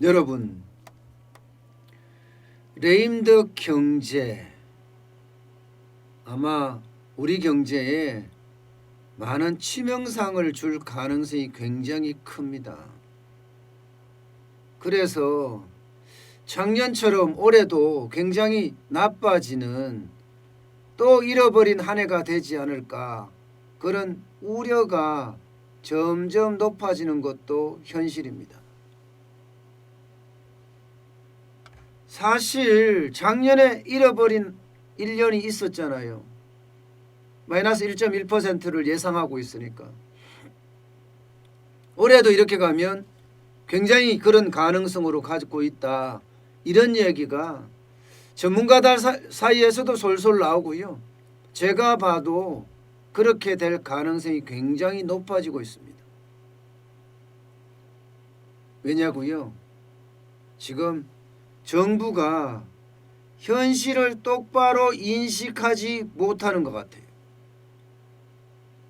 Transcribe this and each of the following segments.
여러분, 레임덕 경제 아마 우리 경제에 많은 치명상을 줄 가능성이 굉장히 큽니다. 그래서 작년처럼 올해도 굉장히 나빠지는, 또 잃어버린 한 해가 되지 않을까, 그런 우려가 점점 높아지는 것도 현실입니다. 사실 작년에 잃어버린 1년이 있었잖아요. 마이너스 1.1%를 예상하고 있으니까. 올해도 이렇게 가면 굉장히 그런 가능성으로 가지고 있다, 이런 얘기가 전문가들 사이에서도 솔솔 나오고요. 제가 봐도 그렇게 될 가능성이 굉장히 높아지고 있습니다. 왜냐고요? 지금 정부가 현실을 똑바로 인식하지 못하는 것 같아요.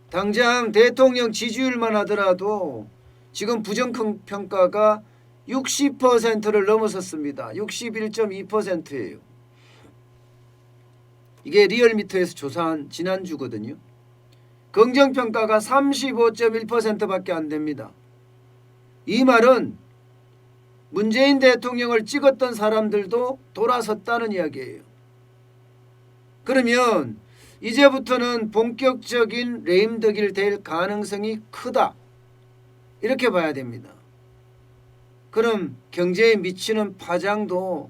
당장 대통령 지지율만 하더라도 지금 부정평가가 60%를 넘어섰습니다. 61.2%예요. 이게 리얼미터에서 조사한 지난주거든요. 긍정평가가 35.1%밖에 안 됩니다. 이 말은 문재인 대통령을 찍었던 사람들도 돌아섰다는 이야기예요. 그러면 이제부터는 본격적인 레임덕이 될 가능성이 크다, 이렇게 봐야 됩니다. 그럼 경제에 미치는 파장도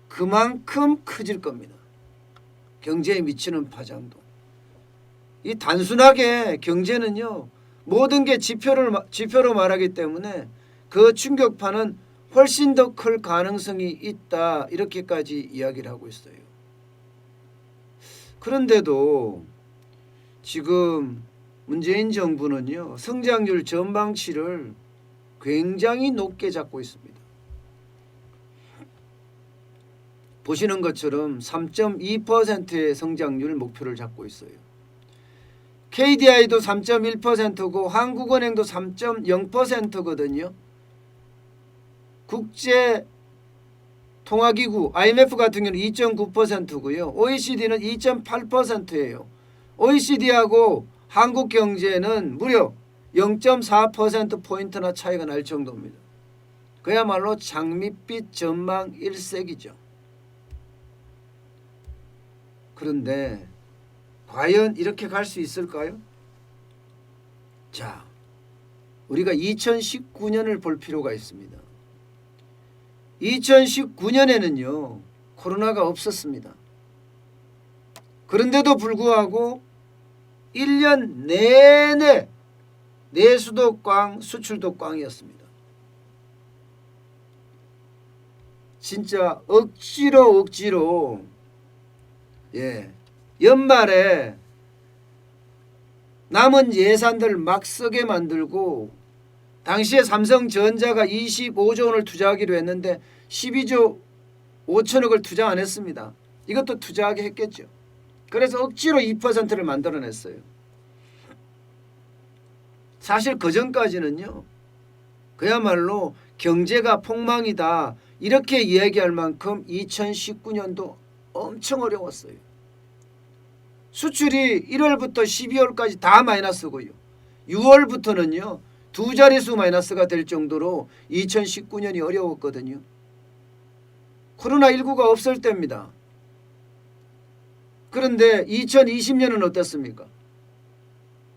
그만큼 커질 겁니다. 경제에 미치는 파장도. 이 단순하게 경제는요, 모든 게 지표로 말하기 때문에 그 충격파는 훨씬 더 클 가능성이 있다, 이렇게까지 이야기를 하고 있어요. 그런데도 지금 문재인 정부는요, 성장률 전망치를 굉장히 높게 잡고 있습니다. 보시는 것처럼 3.2%의 성장률 목표를 잡고 있어요. KDI도 3.1%고 한국은행도 3.0%거든요. 국제통화기구 IMF 같은 경우는 2.9%고요. OECD는 2.8%예요. OECD하고 한국 경제는 무려 0.4%포인트나 차이가 날 정도입니다. 그야말로 장밋빛 전망 일색이죠. 그런데 과연 이렇게 갈 수 있을까요? 자, 우리가 2019년을 볼 필요가 있습니다. 2019년에는요, 코로나가 없었습니다. 그런데도 불구하고 1년 내내 내수도 꽝, 수출도 꽝이었습니다. 진짜 억지로 연말에 남은 예산들 막 쓰게 만들고, 당시에 삼성전자가 25조 원을 투자하기로 했는데 12조 5천억을 투자 안 했습니다. 이것도 투자하게 했겠죠. 그래서 억지로 2%를 만들어냈어요. 사실 그전까지는요, 그야말로 경제가 폭망이다, 이렇게 이야기할 만큼 2019년도 엄청 어려웠어요. 수출이 1월부터 12월까지 다 마이너스고요. 6월부터는요, 두 자릿수 마이너스가 될 정도로 2019년이 어려웠거든요. 코로나19가 없을 때입니다. 그런데 2020년은 어떻습니까?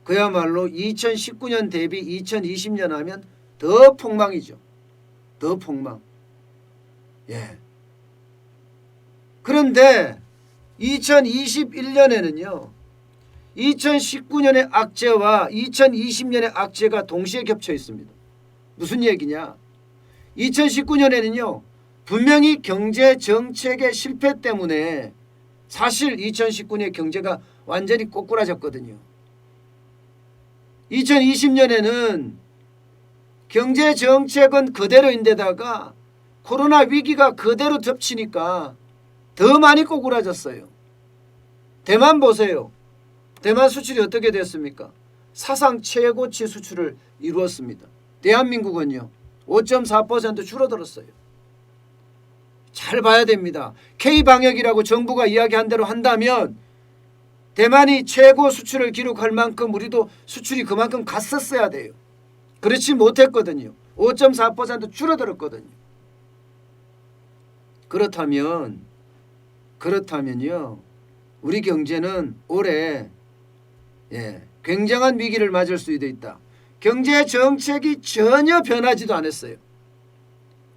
그야말로 2019년 대비 2020년 하면 더 폭망이죠. 더 폭망. 그런데 2021년에는요, 2019년의 악재와 2020년의 악재가 동시에 겹쳐 있습니다. 무슨 얘기냐? 2019년에는요, 분명히 경제 정책의 실패 때문에 사실 2019년의 경제가 완전히 꼬꾸라졌거든요. 2020년에는 경제 정책은 그대로인데다가 코로나 위기가 그대로 덮치니까 더 많이 꼬꾸라졌어요. 대만 보세요. 대만 수출이 어떻게 됐습니까? 사상 최고치 수출을 이루었습니다. 대한민국은요, 5.4% 줄어들었어요. 잘 봐야 됩니다. K방역이라고 정부가 이야기한 대로 한다면 대만이 최고 수출을 기록할 만큼 우리도 수출이 그만큼 갔었어야 돼요. 그렇지 못했거든요. 5.4% 줄어들었거든요. 그렇다면요. 우리 경제는 올해 굉장한 위기를 맞을 수도 있다. 경제 정책이 전혀 변하지도 않았어요.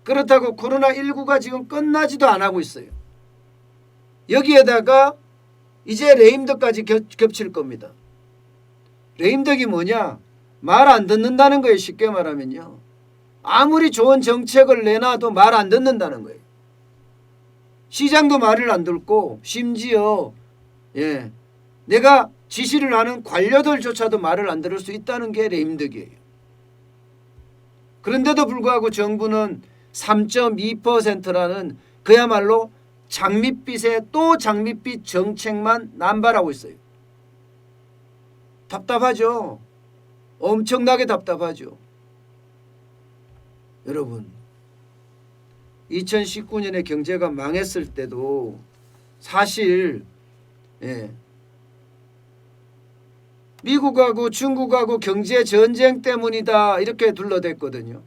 그렇다고 코로나19가 지금 끝나지도 않고 있어요. 여기에다가 이제 레임덕까지 겹칠 겁니다. 레임덕이 뭐냐? 말 안 듣는다는 거예요. 쉽게 말하면요. 아무리 좋은 정책을 내놔도 말 안 듣는다는 거예요. 시장도 말을 안 듣고 심지어 내가 지시를 하는 관료들조차도 말을 안 들을 수 있다는 게 레임덕이에요. 그런데도 불구하고 정부는 3.2%라는 그야말로 장밋빛에 또 장밋빛 정책만 남발하고 있어요. 답답하죠. 엄청나게 답답하죠. 여러분 2019년에 경제가 망했을 때도 사실 미국하고 중국하고 경제 전쟁 때문이다 이렇게 둘러댔거든요.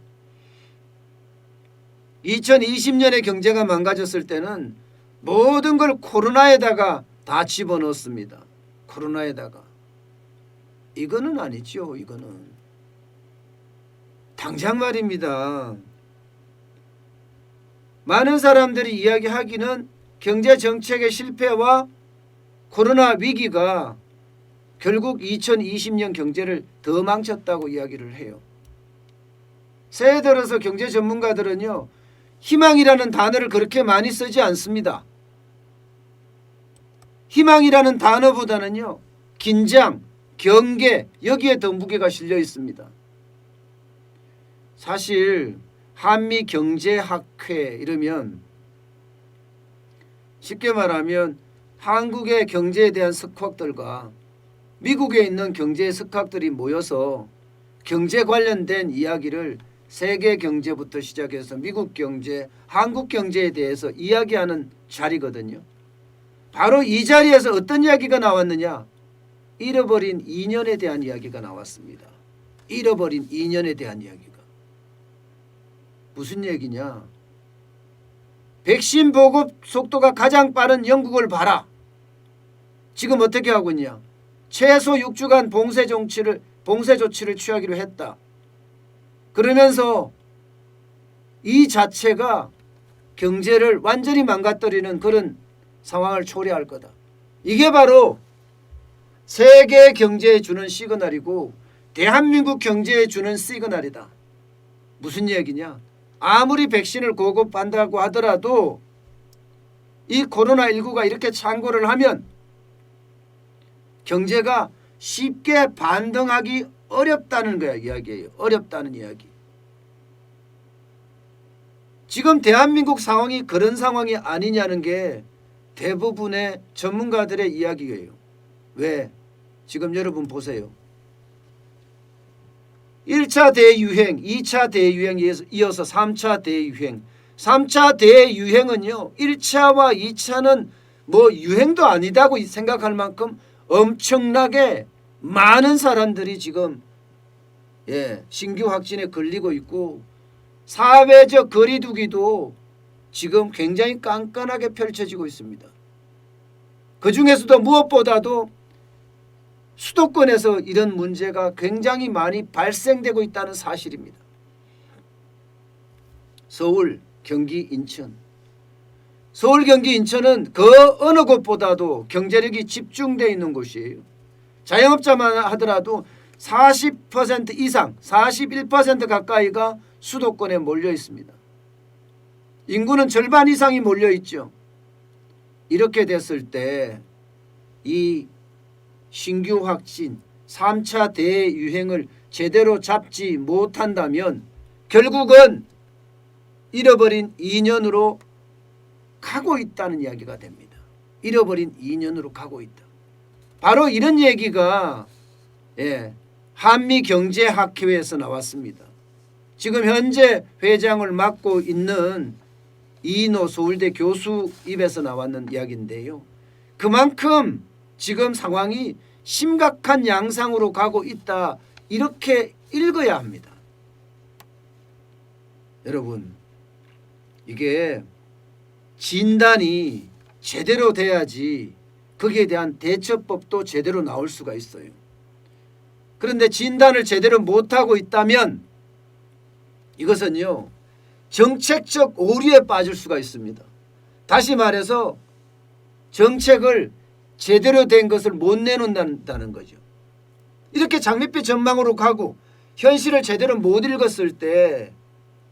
2020년에 경제가 망가졌을 때는 모든 걸 코로나에다가 다 집어넣었습니다. 코로나에다가. 이거는 아니죠. 이거는. 당장 말입니다. 많은 사람들이 이야기하기는 경제정책의 실패와 코로나 위기가 결국 2020년 경제를 더 망쳤다고 이야기를 해요. 새해 들어서 경제 전문가들은요. 희망이라는 단어를 그렇게 많이 쓰지 않습니다. 희망이라는 단어보다는요. 긴장, 경계 여기에 더 무게가 실려 있습니다. 사실 한미경제학회 이러면 쉽게 말하면 한국의 경제에 대한 석학들과 미국에 있는 경제 석학들이 모여서 경제 관련된 이야기를 세계 경제부터 시작해서 미국 경제, 한국 경제에 대해서 이야기하는 자리거든요. 바로 이 자리에서 어떤 이야기가 나왔느냐? 잃어버린 2년에 대한 이야기가 나왔습니다. 잃어버린 2년에 대한 이야기가. 무슨 얘기냐? 백신 보급 속도가 가장 빠른 영국을 봐라. 지금 어떻게 하고 있냐? 최소 6주간 봉쇄 조치를 취하기로 했다. 그러면서 이 자체가 경제를 완전히 망가뜨리는 그런 상황을 초래할 거다. 이게 바로 세계 경제에 주는 시그널이고 대한민국 경제에 주는 시그널이다. 무슨 얘기냐? 아무리 백신을 공급한다고 하더라도 이 코로나19가 이렇게 창궐을 하면 경제가 쉽게 반등하기 어렵다는 거야 이야기예요. 어렵다는 이야기. 지금 대한민국 상황이 그런 상황이 아니냐는 게 대부분의 전문가들의 이야기예요. 왜? 지금 여러분 보세요. 1차 대유행, 2차 대유행에 이어서 3차 대유행. 3차 대유행은요. 1차와 2차는 뭐 유행도 아니다고 생각할 만큼 엄청나게 많은 사람들이 지금 신규 확진에 걸리고 있고 사회적 거리 두기도 지금 굉장히 깐깐하게 펼쳐지고 있습니다. 그중에서도 무엇보다도 수도권에서 이런 문제가 굉장히 많이 발생되고 있다는 사실입니다. 서울, 경기, 인천. 서울, 경기, 인천은 그 어느 곳보다도 경제력이 집중되어 있는 곳이에요. 자영업자만 하더라도 40% 이상, 41% 가까이가 수도권에 몰려 있습니다. 인구는 절반 이상이 몰려 있죠. 이렇게 됐을 때 이 신규 확진 3차 대유행을 제대로 잡지 못한다면 결국은 잃어버린 2년으로 가고 있다는 이야기가 됩니다. 잃어버린 2년으로 가고 있다. 바로 이런 얘기가 한미경제학회에서 나왔습니다. 지금 현재 회장을 맡고 있는 이인호 서울대 교수 입에서 나왔는 이야기인데요. 그만큼 지금 상황이 심각한 양상으로 가고 있다, 이렇게 읽어야 합니다. 여러분, 이게 진단이 제대로 돼야지 거기에 대한 대처법도 제대로 나올 수가 있어요. 그런데 진단을 제대로 못하고 있다면 이것은요, 정책적 오류에 빠질 수가 있습니다. 다시 말해서 정책을 제대로 된 것을 못 내놓는다는 거죠. 이렇게 장밋빛 전망으로 가고 현실을 제대로 못 읽었을 때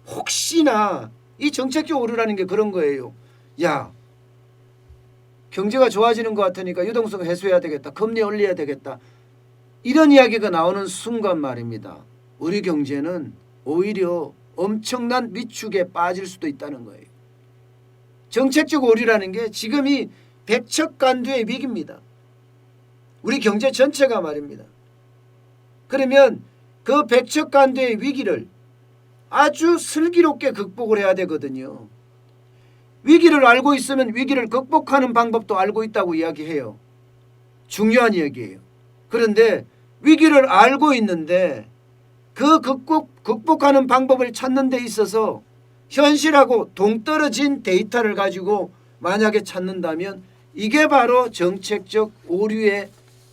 혹시나 이 정책적 오류라는 게 그런 거예요. 야, 경제가 좋아지는 것 같으니까 유동성 해소해야 되겠다, 금리 올려야 되겠다, 이런 이야기가 나오는 순간 말입니다, 우리 경제는 오히려 엄청난 위축에 빠질 수도 있다는 거예요. 정책적 오류라는 게 지금 이 백척간두의 위기입니다. 우리 경제 전체가 말입니다. 그러면 그 백척간두의 위기를 아주 슬기롭게 극복을 해야 되거든요. 위기를 알고 있으면 위기를 극복하는 방법도 알고 있다고 이야기해요. 중요한 얘기예요. 그런데 위기를 알고 있는데 그 극복하는 방법을 찾는 데 있어서 현실하고 동떨어진 데이터를 가지고 만약에 찾는다면 이게 바로 정책적 오류에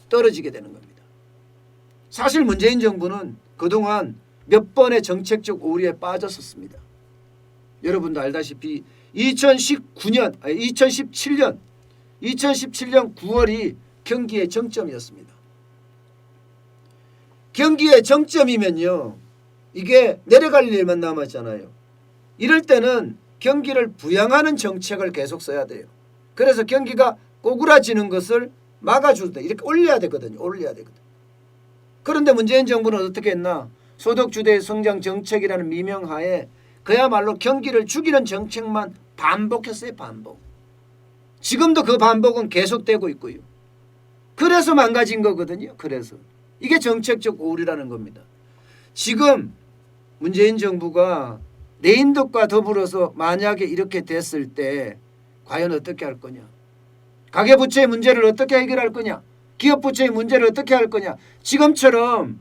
떨어지게 되는 겁니다. 사실 문재인 정부는 그동안 몇 번의 정책적 오류에 빠졌었습니다. 여러분도 알다시피 2017년 9월이 경기의 정점이었습니다. 경기의 정점이면요, 이게 내려갈 일만 남았잖아요. 이럴 때는 경기를 부양하는 정책을 계속 써야 돼요. 그래서 경기가 꼬꾸라지는 것을 막아줄 때 이렇게 올려야 되거든요. 그런데 문재인 정부는 어떻게 했나? 소득주도의 성장 정책이라는 미명하에 그야말로 경기를 죽이는 정책만 반복했어요. 지금도 그 반복은 계속되고 있고요. 그래서 망가진 거거든요. 그래서 이게 정책적 오류라는 겁니다. 지금 문재인 정부가 레임덕과 더불어서 만약에 이렇게 됐을 때 과연 어떻게 할 거냐? 가계부채의 문제를 어떻게 해결할 거냐? 기업부채의 문제를 어떻게 할 거냐? 지금처럼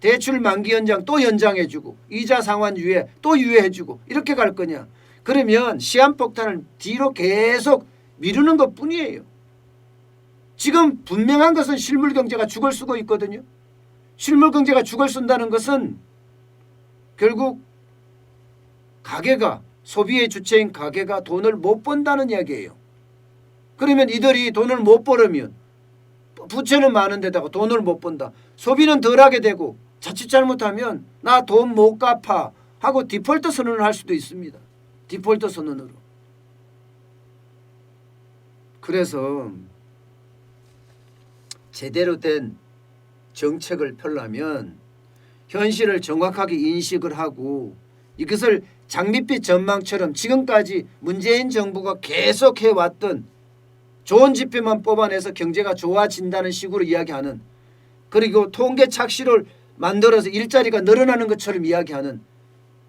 대출 만기 연장 또 연장해주고 이자 상환 유예 또 유예해주고 이렇게 갈 거냐? 그러면 시한폭탄을 뒤로 계속 미루는 것뿐이에요. 지금 분명한 것은 실물경제가 죽을 쓰고 있거든요. 실물경제가 죽을 쓴다는 것은 결국 가계가, 소비의 주체인 가계가 돈을 못 번다는 이야기예요. 그러면 이들이 돈을 못 벌으면 부채는 많은데다가 돈을 못 번다, 소비는 덜하게 되고 자칫 잘못하면 나 돈 못 갚아 하고 디폴트 선언을 할 수도 있습니다. 디폴트 선언으로. 그래서 제대로 된 정책을 펴려면 현실을 정확하게 인식을 하고 이것을 장밋빛 전망처럼 지금까지 문재인 정부가 계속 해왔던 좋은 지표만 뽑아내서 경제가 좋아진다는 식으로 이야기하는, 그리고 통계 착시를 만들어서 일자리가 늘어나는 것처럼 이야기하는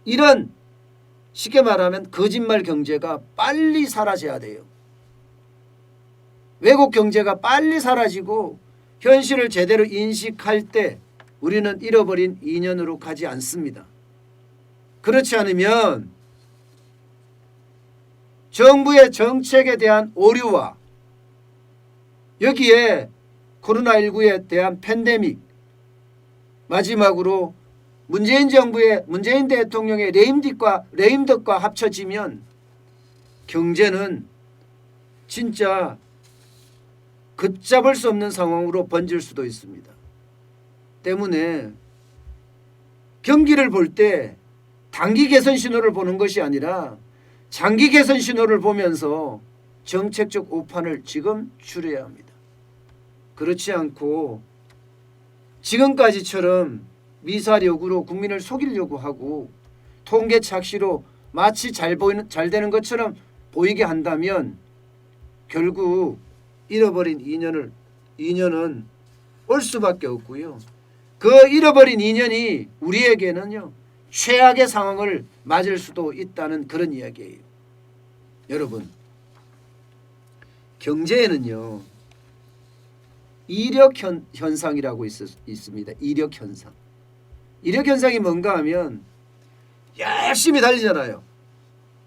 이런 쉽게 말하면 거짓말 경제가 빨리 사라져야 돼요. 왜곡 경제가 빨리 사라지고 현실을 제대로 인식할 때 우리는 잃어버린 2년으로 가지 않습니다. 그렇지 않으면 정부의 정책에 대한 오류와 여기에 코로나19에 대한 팬데믹, 마지막으로 문재인 대통령의 레임덕과 합쳐지면 경제는 진짜 걷잡을 수 없는 상황으로 번질 수도 있습니다. 때문에 경기를 볼 때 단기 개선 신호를 보는 것이 아니라 장기 개선 신호를 보면서 정책적 오판을 지금 줄여야 합니다. 그렇지 않고 지금까지처럼 미사력으로 국민을 속이려고 하고 통계 착시로 마치 잘 되는 것처럼 보이게 한다면 결국 잃어버린 2년은 올 수밖에 없고요. 그 잃어버린 2년이 우리에게는요, 최악의 상황을 맞을 수도 있다는 그런 이야기예요. 여러분, 경제에는요 이력 현상이라고 있습니다. 이력 현상. 이력 현상이 뭔가 하면 열심히 달리잖아요.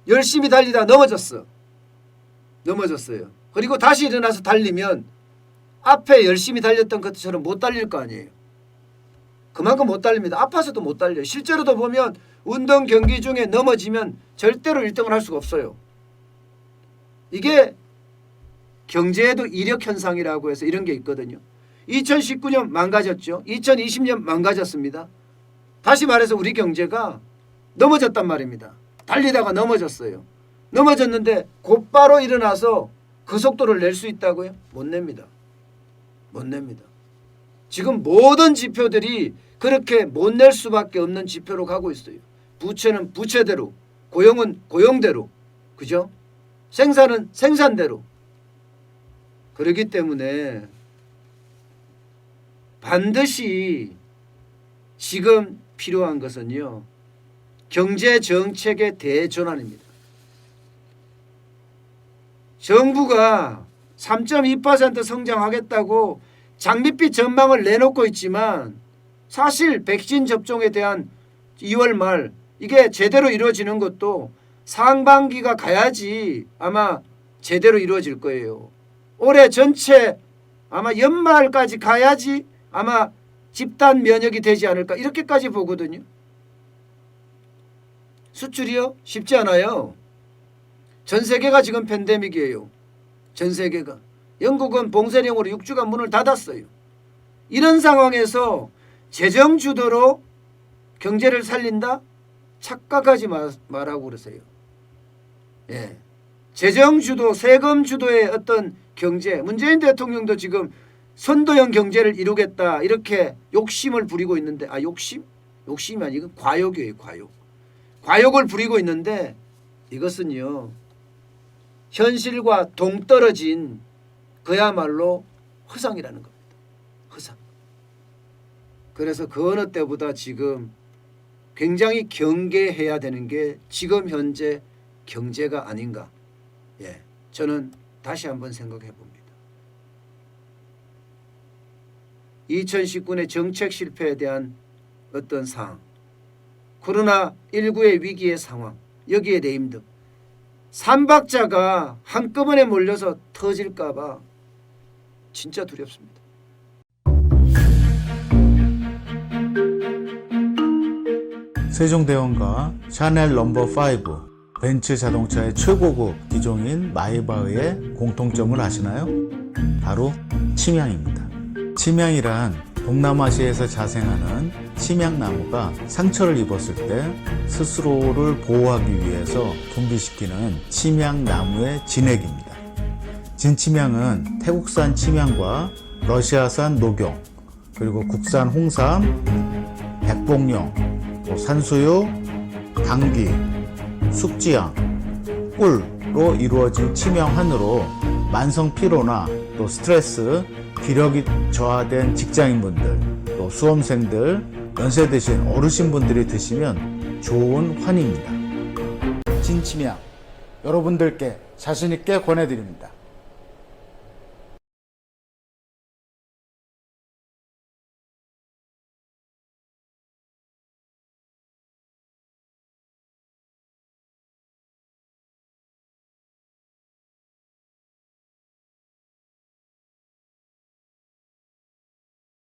열심히 달리다 넘어졌어요. 그리고 다시 일어나서 달리면 앞에 열심히 달렸던 것처럼 못 달릴 거 아니에요. 그만큼 못 달립니다. 아파서도 못 달려요. 실제로도 보면 운동 경기 중에 넘어지면 절대로 1등을 할 수가 없어요. 이게 경제에도 이력 현상이라고 해서 이런 게 있거든요. 2019년 망가졌죠. 2020년 망가졌습니다. 다시 말해서 우리 경제가 넘어졌단 말입니다. 달리다가 넘어졌어요. 넘어졌는데 곧바로 일어나서 그 속도를 낼 수 있다고요? 못 냅니다. 지금 모든 지표들이 그렇게 못 낼 수밖에 없는 지표로 가고 있어요. 부채는 부채대로, 고용은 고용대로, 그죠? 생산은 생산대로. 그렇기 때문에 반드시 지금 필요한 것은요, 경제 정책의 대전환입니다. 정부가 3.2% 성장하겠다고 장밋빛 전망을 내놓고 있지만 사실 백신 접종에 대한 2월 말 이게 제대로 이루어지는 것도 상반기가 가야지 아마 제대로 이루어질 거예요. 올해 전체 아마 연말까지 가야지 아마 집단 면역이 되지 않을까 이렇게까지 보거든요. 수출이요? 쉽지 않아요. 전 세계가 지금 팬데믹이에요. 전 세계가. 영국은 봉쇄령으로 6주간 문을 닫았어요. 이런 상황에서 재정 주도로 경제를 살린다? 착각하지 말라고 그러세요. 예. 재정 주도, 세금 주도의 어떤 경제, 문재인 대통령도 지금 선도형 경제를 이루겠다 이렇게 욕심을 부리고 있는데, 욕심이 아니고 과욕이에요. 과욕을 부리고 있는데 이것은요 현실과 동떨어진 그야말로 허상이라는 겁니다. 허상. 그래서 그 어느 때보다 지금 굉장히 경계해야 되는 게 지금 현재 경제가 아닌가. 예, 저는 다시 한번 생각해 봅니다. 2019년 정책 실패에 대한 어떤 상황, 코로나19의 위기의 상황, 여기에 대임 등 삼박자가 한꺼번에 몰려서 터질까 봐 진짜 두렵습니다. 세종대왕과 샤넬 넘버5, 벤츠 자동차의 최고급 기종인 마이바흐의 공통점을 아시나요? 바로 침향입니다. 침향이란 동남아시아에서 자생하는 침향나무가 상처를 입었을 때 스스로를 보호하기 위해서 분비시키는 침향나무의 진액입니다. 진침향은 태국산 침향과 러시아산 녹용, 그리고 국산 홍삼, 백봉령, 산수유, 당귀, 숙지향, 꿀로 이루어진 침향환으로 만성 피로나 또 스트레스, 기력이 저하된 직장인분들, 또 수험생들, 연세 드신 어르신분들이 드시면 좋은 환입니다. 진침향 여러분들께 자신있게 권해드립니다.